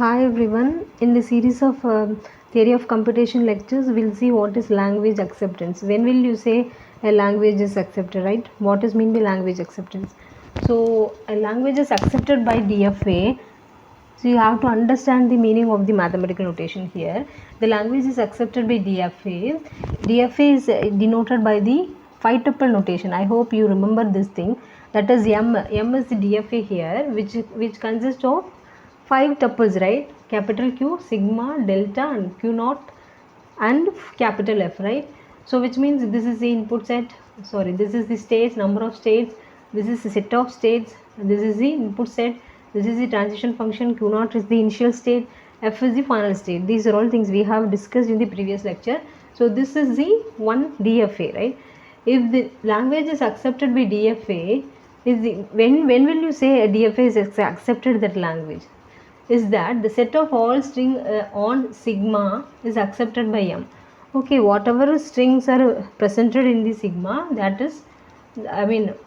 Hi everyone. In the series of theory of computation lectures, we'll see what is language acceptance. When will you say a language is accepted, right? What is mean by language acceptance? So a language is accepted by DFA. So you have to understand the meaning of the mathematical notation here. The language is accepted by DFA. DFA is denoted by the 5-tuple notation. I hope you remember this thing. That is M. M is the DFA here, which consists of 5 tuples, right? Capital Q, sigma, delta, and Q naught, and capital F, right? So which means this is the input set. Sorry, this is the states, number of states. This is the set of states. This is the input set. This is the transition function. Q naught is the initial state. F is the final state. These are all things we have discussed in the previous lecture. So this is the one DFA, right? If the language is accepted by DFA, when will you say a DFA is accepted that language? Is that the set of all string on sigma is accepted by M. Okay, whatever strings are presented in the sigma, that is,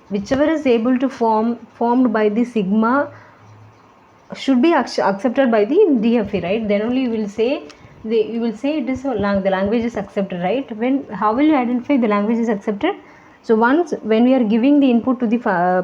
whichever is able to formed by the sigma should be accepted by the DFA, right? Then only you will say it is the language is accepted, right? How will you identify the language is accepted? So once when we are giving the input to the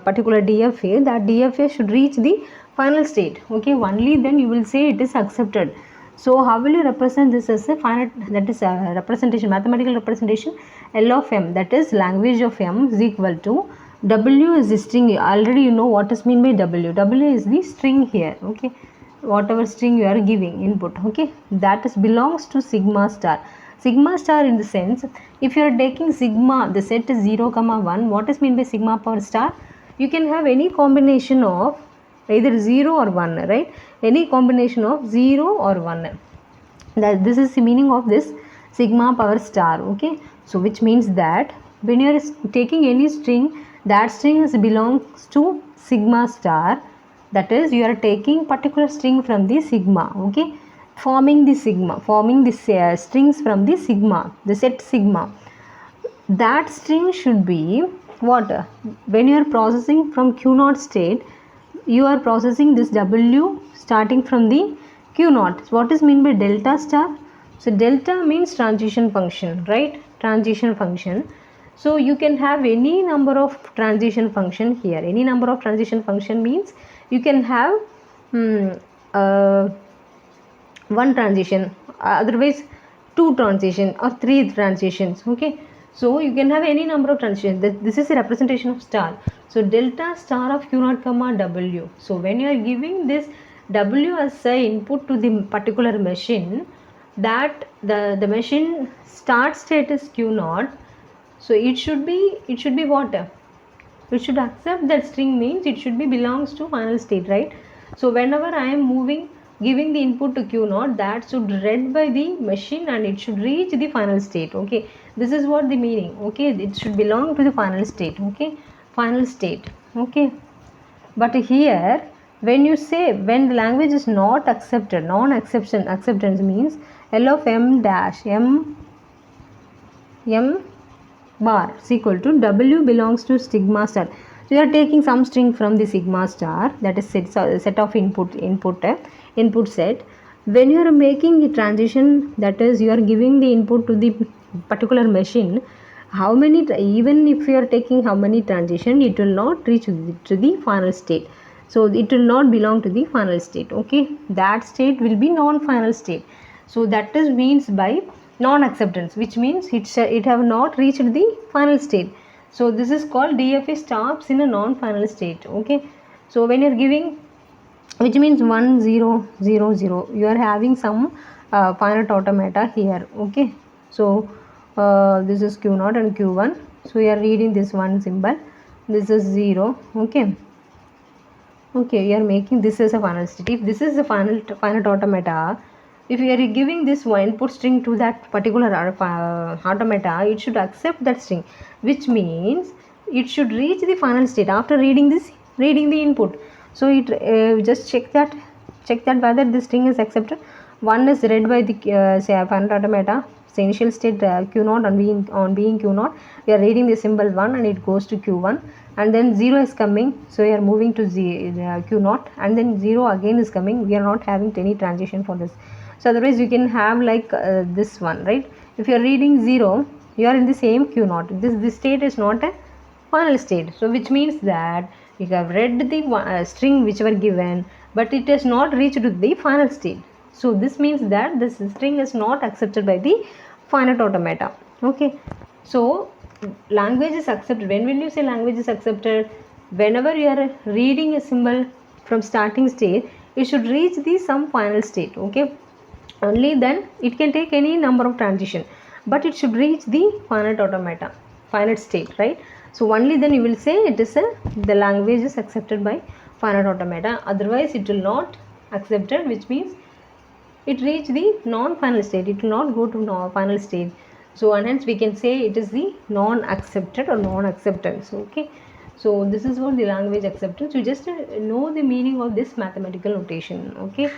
particular DFA, that DFA should reach the final state. Okay, only then you will say it is accepted. So how will you represent this as a finite, that is a representation, mathematical representation? L of M, that is language of M, is equal to W is the string. Already you know what is mean by W. W is the string here. Okay, whatever string you are giving input. Okay, that is belongs to sigma star. Sigma star in the sense, if you are taking sigma, the set is 0, 1. What is mean by sigma power star? You can have any combination of either 0 or 1, right? Any combination of 0 or 1. That this is the meaning of this sigma power star. Okay, so which means that when you are taking any string, that string belongs to sigma star. That is, you are taking particular string from the sigma. Okay, forming the strings from the sigma, the set sigma. That string should be what? When you are processing from Q naught state, you are processing this W starting from the Q naught. So what is mean by delta star? So delta means transition function, right? Transition function. So you can have any number of transition function here. Any number of transition function means you can have one transition, otherwise 2 transition or 3 transitions. Okay, so you can have any number of transitions. This is a representation of star. So delta star of Q naught comma W. So when you are giving this W as a input to the particular machine, that the machine start state is Q naught. So it should be what? It should accept that string, means it should be belongs to final state, right? So whenever I am giving the input to Q naught, that should read by the machine and it should reach the final state. Okay, this is what the meaning. Okay, it should belong to the final state. Okay, final state. Okay, but here when you say when the language is not accepted, acceptance means L of M dash M bar is equal to W belongs to sigma star. So you are taking some string from the sigma star, that is set of input set. When you are making the transition, that is you are giving the input to the particular machine, how many, even if you are taking how many transition, it will not reach to the final state. So it will not belong to the final state. Okay, that state will be non-final state. So that is means by non-acceptance, which means it have not reached the final state. So this is called DFA stops in a non-final state. Okay, so when you are giving, which means 1 0 0 0, you are having some finite automata here. Okay, so this is Q naught and Q1. So you are reading this one symbol, this is 0. Okay, you are making this as a final state. If this is the finite automata, if you are giving this one input string to that particular automata, it should accept that string, which means it should reach the final state after reading the input. So it just check that whether the string is accepted. one is read by the say finite automata. So initial state q0, on being q0 we are reading the symbol 1 and it goes to q1, and then 0 is coming, so we are moving to q0, and then 0 again is coming. We are not having any transition for this. So otherwise you can have like this one, right? If you are reading 0, you are in the same q0. This state is not a final state, so which means that you have read the string which were given, but it has not reached to the final state. So this means that this string is not accepted by the finite automata. Okay, so language is accepted. When will you say language is accepted? Whenever you are reading a symbol from starting state, it should reach the some final state. Okay, only then it can take any number of transition, but it should reach the finite automata, finite state, right? So only then you will say it is the language is accepted by finite automata. Otherwise it will not accepted, which means it reach the non-final state, it will not go to final state. So and hence we can say it is the non-accepted or non-acceptance. Okay, so this is what the language acceptance. You just know the meaning of this mathematical notation. Okay,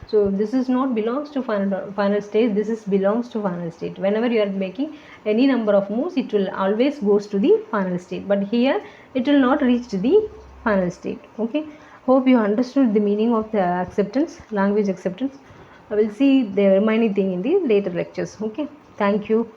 so this is not belongs to final state, this is belongs to final state. Whenever you are making any number of moves, it will always goes to the final state, but here it will not reach to the final state. Okay, hope you understood the meaning of the acceptance, language acceptance. I will see the remaining thing in the later lectures. Okay, thank you.